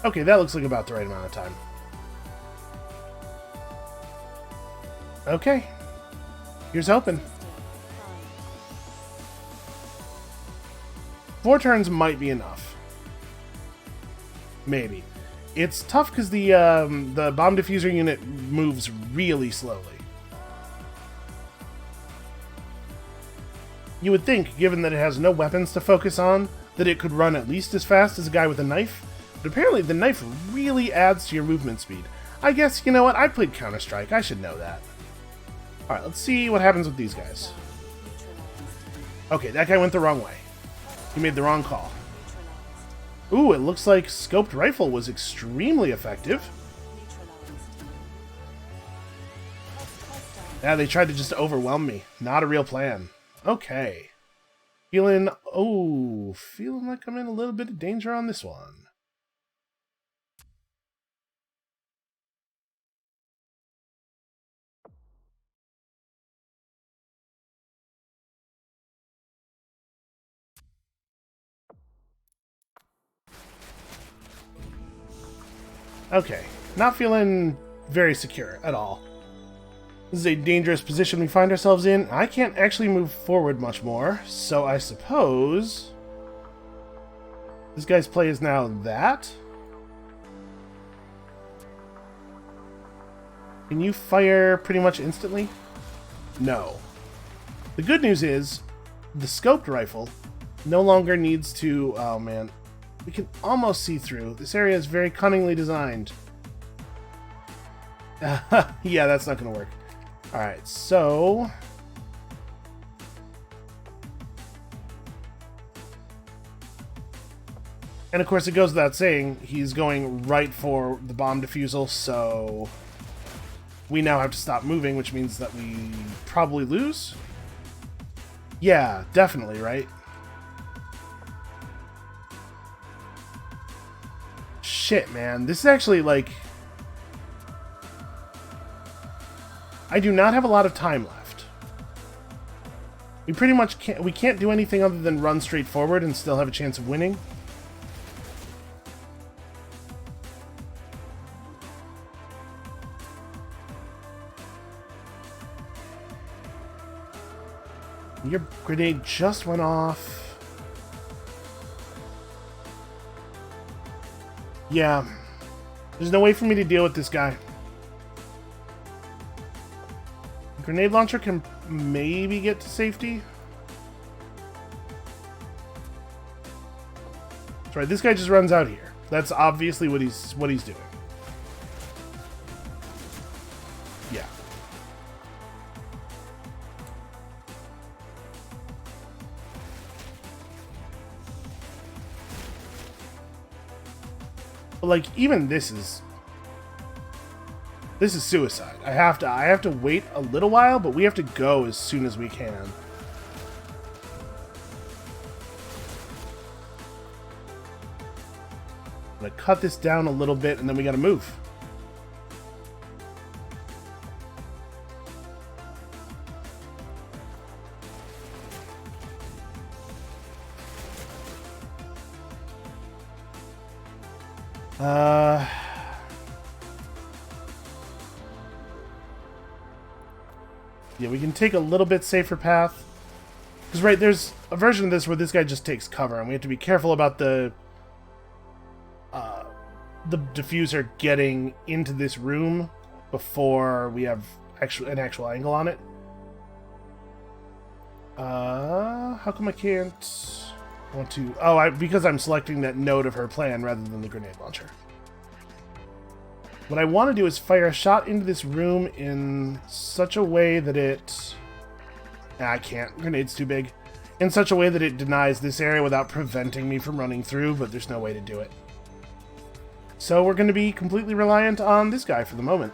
Okay, that looks like about the right amount of time. Okay. Here's hoping. 4 turns might be enough. Maybe. It's tough because the bomb diffuser unit moves really slowly. You would think, given that it has no weapons to focus on, that it could run at least as fast as a guy with a knife, but apparently the knife really adds to your movement speed. I guess, you know what, I played Counter-Strike, I should know that. Alright, let's see what happens with these guys. Okay, that guy went the wrong way. He made the wrong call. Ooh, it looks like scoped rifle was extremely effective. Yeah, they tried to just overwhelm me. Not a real plan. Okay. Feeling like I'm in a little bit of danger on this one. Okay, not feeling very secure at all. This is a dangerous position we find ourselves in. I can't actually move forward much more, so I suppose this guy's play is now that. Can you fire pretty much instantly? No. The good news is the scoped rifle no longer needs to... Oh man. We can almost see through. This area is very cunningly designed. Yeah, that's not going to work. Alright, so... And of course it goes without saying, he's going right for the bomb defusal, so... We now have to stop moving, which means that we probably lose? Yeah, definitely, right? Shit, man. This is actually, like... I do not have a lot of time left. We pretty much can't... We can't do anything other than run straight forward and still have a chance of winning. Your grenade just went off. Yeah. There's no way for me to deal with this guy. The grenade launcher can maybe get to safety. That's right, this guy just runs out here. That's obviously what he's doing. Yeah. But like, even this is suicide. I have to wait a little while, but we have to go as soon as we can. I'm gonna cut this down a little bit, and then we gotta move. Yeah, we can take a little bit safer path. Because, right, there's a version of this where this guy just takes cover, and we have to be careful about the diffuser getting into this room before we have an actual angle on it. How come I can't want to... Oh, because I'm selecting that node of her plan rather than the grenade launcher. What I want to do is fire a shot into this room in such a way that it... I can't. Grenade's too big. In such a way that it denies this area without preventing me from running through, but there's no way to do it. So we're going to be completely reliant on this guy for the moment.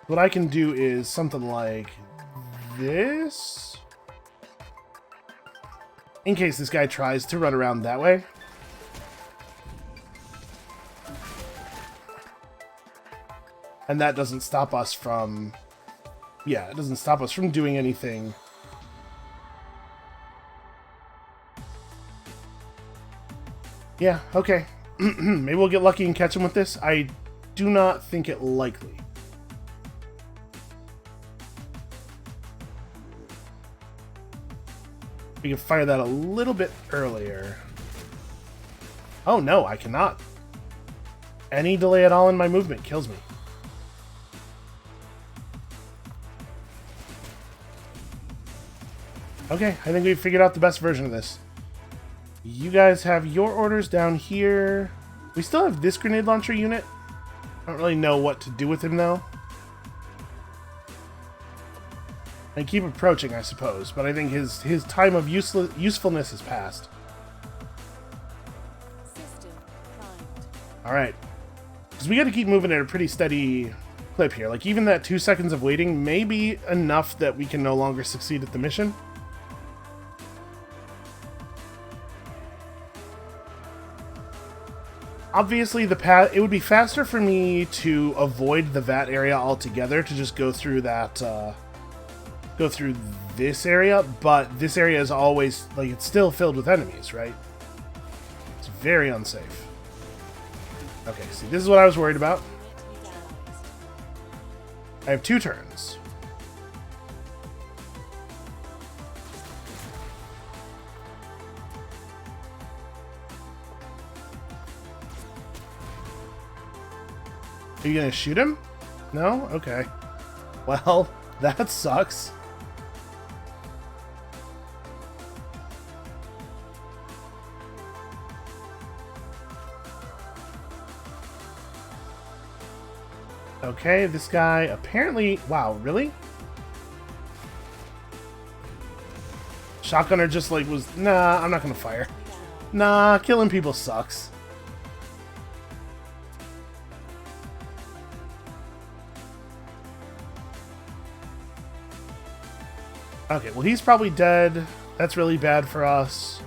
What I can do is something like this. In case this guy tries to run around that way. And that doesn't stop us from... Yeah, it doesn't stop us from doing anything. Yeah, okay. Maybe we'll get lucky and catch him with this. I do not think it likely. We can fire that a little bit earlier. Oh no, I cannot. Any delay at all in my movement kills me. Okay, I think we've figured out the best version of this. You guys have your orders down here. We still have this grenade launcher unit. I don't really know what to do with him, though. I keep approaching, I suppose, but I think his time of usefulness has passed. System primed. Alright. Because we gotta keep moving at a pretty steady clip here. Like, even that 2 seconds of waiting may be enough that we can no longer succeed at the mission. Obviously, the path, it would be faster for me to avoid the vat area altogether, to just go through that, go through this area, but this area is always, like, it's still filled with enemies, right? It's very unsafe. Okay, see, this is what I was worried about. Unit neutralized. I have 2 turns. Are you gonna shoot him? No? Okay. Well, that sucks. Okay, this guy apparently... Wow, really? Shotgunner just like was... Nah, I'm not gonna fire. Nah, killing people sucks. Okay, well he's probably dead. That's really bad for us.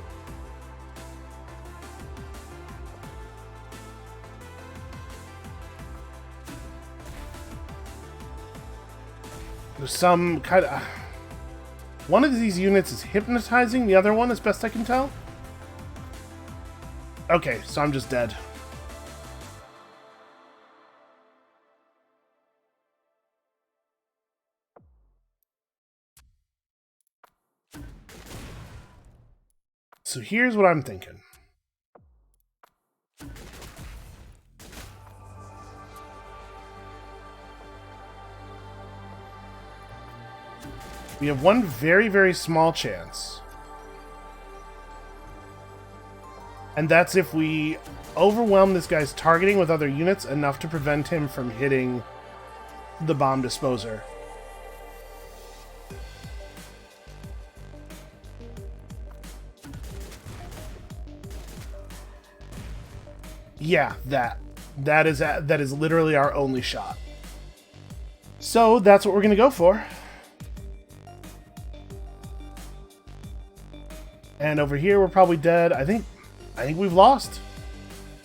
There's some kind of... One of these units is hypnotizing the other one, as best I can tell. Okay, so I'm just dead. So here's what I'm thinking. We have one very, very small chance. And that's if we overwhelm this guy's targeting with other units enough to prevent him from hitting the bomb disposer. Yeah, that is literally our only shot. So that's what we're gonna go for. And over here we're probably dead. I think we've lost.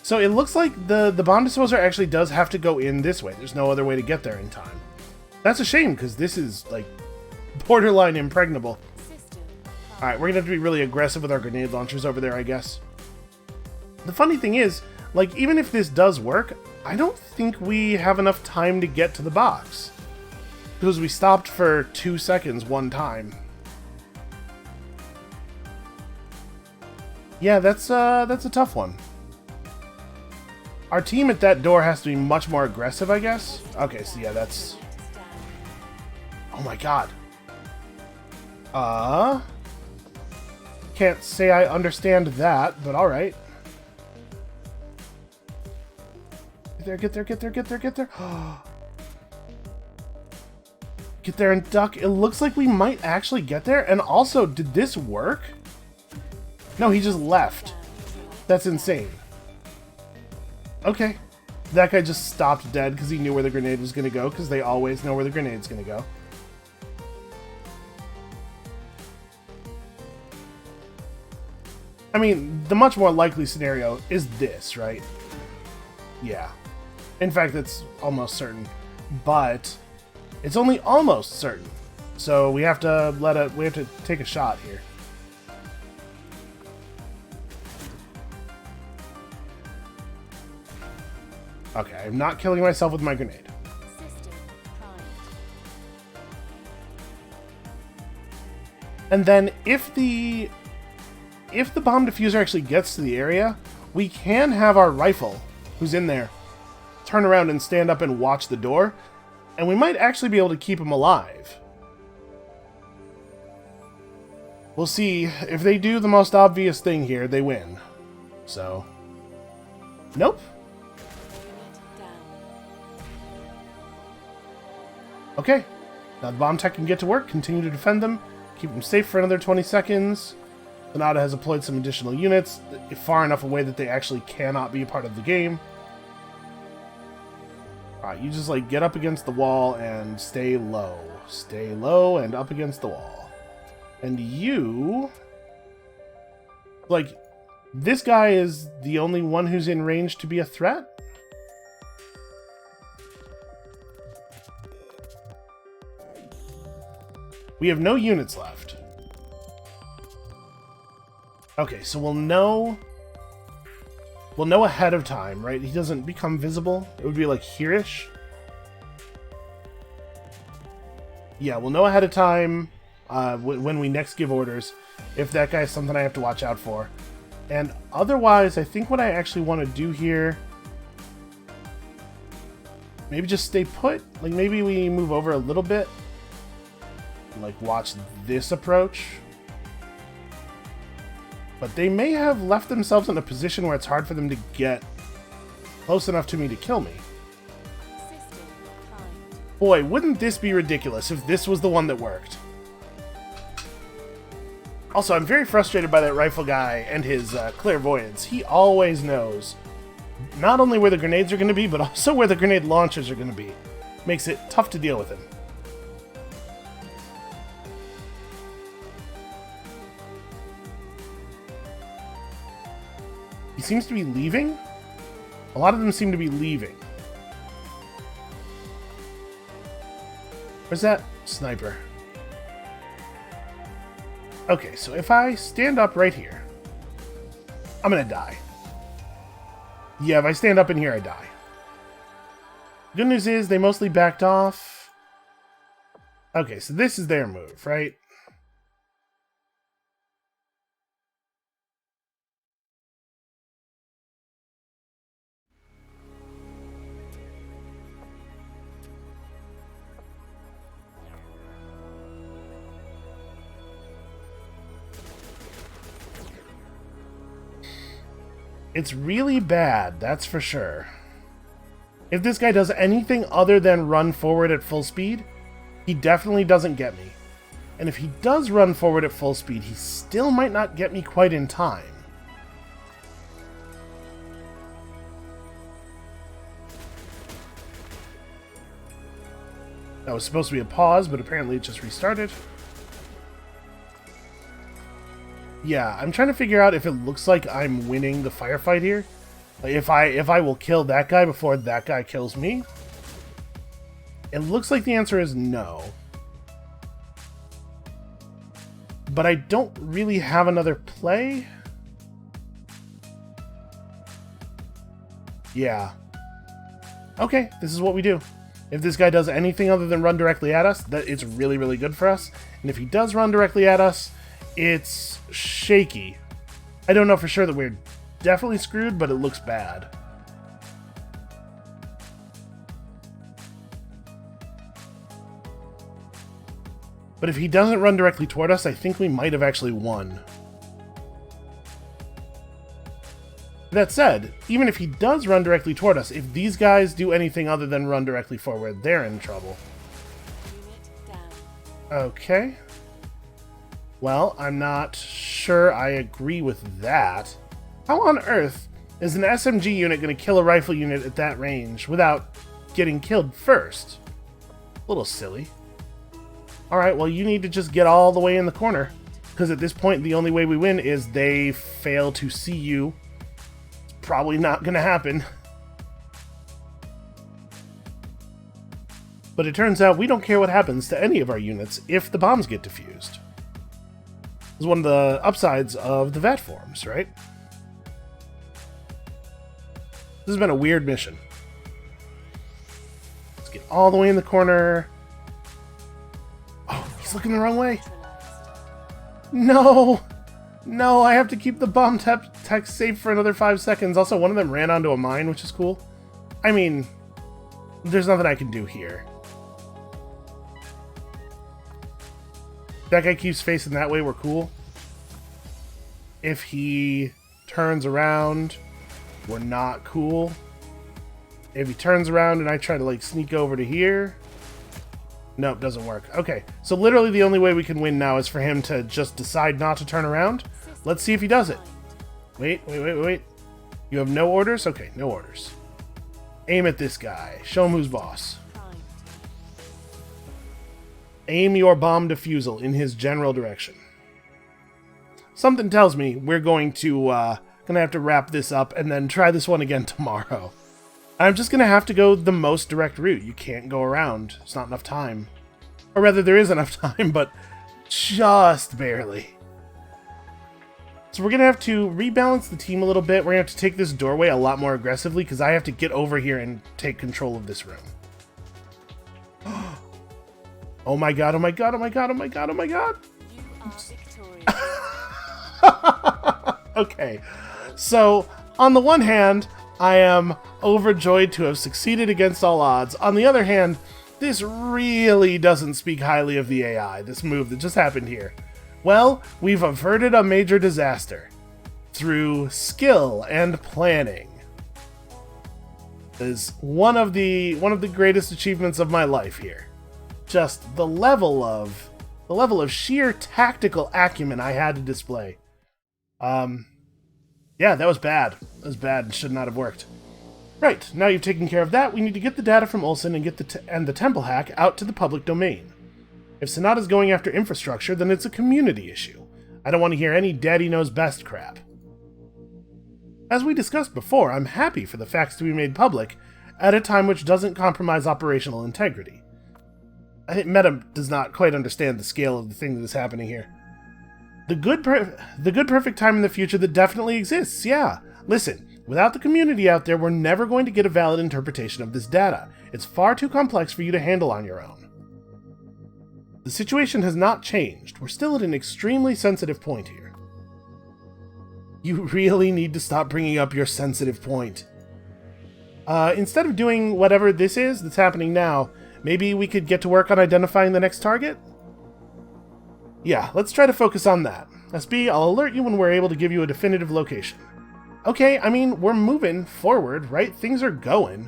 So it looks like the bomb disposer actually does have to go in this way. There's no other way to get there in time. That's a shame because this is like borderline impregnable. System All right, we're gonna have to be really aggressive with our grenade launchers over there, I guess. The funny thing is, like, even if this does work, I don't think we have enough time to get to the box. Because we stopped for 2 seconds one time. Yeah, that's a tough one. Our team at that door has to be much more aggressive, I guess. Okay, so yeah, that's... stand. Oh my god. Can't say I understand that, but alright. Get there. Get there and duck. It looks like we might actually get there. And also, did this work? No, he just left. That's insane. Okay. That guy just stopped dead because he knew where the grenade was going to go, because they always know where the grenade's going to go. I mean, the much more likely scenario is this, right? Yeah. In fact, it's almost certain. But it's only almost certain. So we have to take a shot here. Okay, I'm not killing myself with my grenade. System primed. And then if the bomb diffuser actually gets to the area, we can have our rifle, who's in there, turn around and stand up and watch the door, and we might actually be able to keep him alive. We'll see. If they do the most obvious thing here, they win. So, nope. Unit down. Okay. Now the bomb tech can get to work, continue to defend them, keep them safe for another 20 seconds. Sonata has deployed some additional units, far enough away that they actually cannot be a part of the game. Alright, you just, like, get up against the wall and stay low. Stay low and up against the wall. And you... Like, this guy is the only one who's in range to be a threat? We have no units left. Okay, so we'll know ahead of time, right? He doesn't become visible. It would be like here-ish. Yeah, we'll know ahead of time when we next give orders if that guy is something I have to watch out for. And otherwise, I think what I actually want to do here, maybe just stay put. Like, maybe we move over a little bit. Like, watch this approach. But they may have left themselves in a position where it's hard for them to get close enough to me to kill me. System primed. Boy, wouldn't this be ridiculous if this was the one that worked. Also, I'm very frustrated by that rifle guy and his clairvoyance. He always knows not only where the grenades are going to be, but also where the grenade launchers are going to be. Makes it tough to deal with him. He seems to be leaving. A lot of them seem to be leaving. Where's that sniper? Okay, so if I stand up right here, I'm gonna die. Yeah, if I stand up in here, I die. Good news is they mostly backed off. Okay, so this is their move, right? It's really bad, that's for sure. If this guy does anything other than run forward at full speed, he definitely doesn't get me. And if he does run forward at full speed, he still might not get me quite in time. That was supposed to be a pause, but apparently it just restarted. Yeah, I'm trying to figure out if it looks like I'm winning the firefight here. Like if I will kill that guy before that guy kills me. It looks like the answer is no. But I don't really have another play. Yeah. Okay, this is what we do. If this guy does anything other than run directly at us, that it's really, really good for us. And if he does run directly at us, it's shaky. I don't know for sure that we're definitely screwed, but it looks bad. But if he doesn't run directly toward us, I think we might have actually won. That said, even if he does run directly toward us, if these guys do anything other than run directly forward, they're in trouble. Unit down. Okay. Well, I'm not sure I agree with that. How on earth Is an SMG unit going to kill a rifle unit at that range without getting killed first? A little silly. Alright, well, you need to just get all the way in the corner. Because at this point, the only way we win is they fail to see you. It's probably not going to happen. But it turns out we don't care what happens to any of our units if the bombs get defused. This is one of the upsides of the vatforms, right? This has been a weird mission. Let's get all the way in the corner. Oh, he's looking the wrong way. No! No, I have to keep the bomb tech safe for another 5 seconds. Also, one of them ran onto a mine, which is cool. I mean, there's nothing I can do here. That guy keeps facing that way, we're cool. If he turns around, we're not cool. If he turns around and I try to, like, sneak over to here... Nope, doesn't work. Okay, so literally the only way we can win now is for him to just decide not to turn around. Let's see if he does it. Wait. You have no orders? Okay, no orders. Aim at this guy. Show him who's boss. Aim your bomb defusal in his general direction. Something tells me we're going to have to wrap this up and then try this one again tomorrow. I'm just gonna have to go the most direct route. You can't go around. It's not enough time. Or rather, there is enough time, but just barely. So we're gonna have to rebalance the team a little bit. We're gonna have to take this doorway a lot more aggressively because I have to get over here and take control of this room. Oh my god, oh my god, oh my god, oh my god, oh my god! You are victorious. Okay, so on the one hand, I am overjoyed to have succeeded against all odds. On the other hand, this really doesn't speak highly of the AI, this move that just happened here. Well, we've averted a major disaster through skill and planning. Is one of the greatest achievements of my life here. Just the level of sheer tactical acumen I had to display. Yeah, that was bad. That was bad and should not have worked. Right, now you've taken care of that, we need to get the data from Olsen and get the temple hack out to the public domain. If Sonata's going after infrastructure, then it's a community issue. I don't want to hear any daddy knows best crap. As we discussed before, I'm happy for the facts to be made public at a time which doesn't compromise operational integrity. I think Meta does not quite understand the scale of the thing that is happening here. The good perfect time in the future that definitely exists, yeah. Listen, without the community out there, we're never going to get a valid interpretation of this data. It's far too complex for you to handle on your own. The situation has not changed. We're still at an extremely sensitive point here. You really need to stop bringing up your sensitive point. Instead of doing whatever this is that's happening now, maybe we could get to work on identifying the next target? Yeah, let's try to focus on that. SB, I'll alert you when we're able to give you a definitive location. Okay, I mean, we're moving forward, right? Things are going.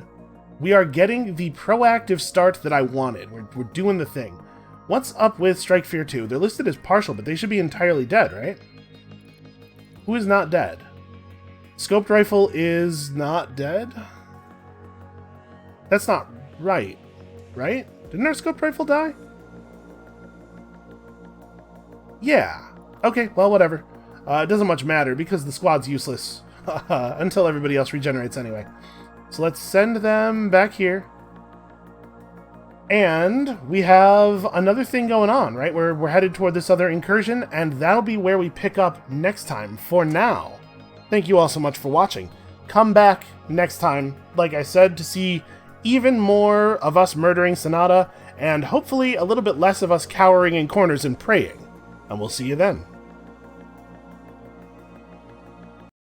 We are getting the proactive start that I wanted. We're doing the thing. What's up with Strike Fear 2? They're listed as partial, but they should be entirely dead, right? Who is not dead? Scoped Rifle is not dead? That's not right, right? Didn't our Scoped Rifle die? Yeah. Okay, well, whatever. It doesn't much matter because the squad's useless until everybody else regenerates anyway. So let's send them back here. And we have another thing going on, right? We're headed toward this other incursion, and that'll be where we pick up next time. For now, thank you all so much for watching. Come back next time, like I said, to see even more of us murdering Sonata, and hopefully a little bit less of us cowering in corners and praying. And we'll see you then.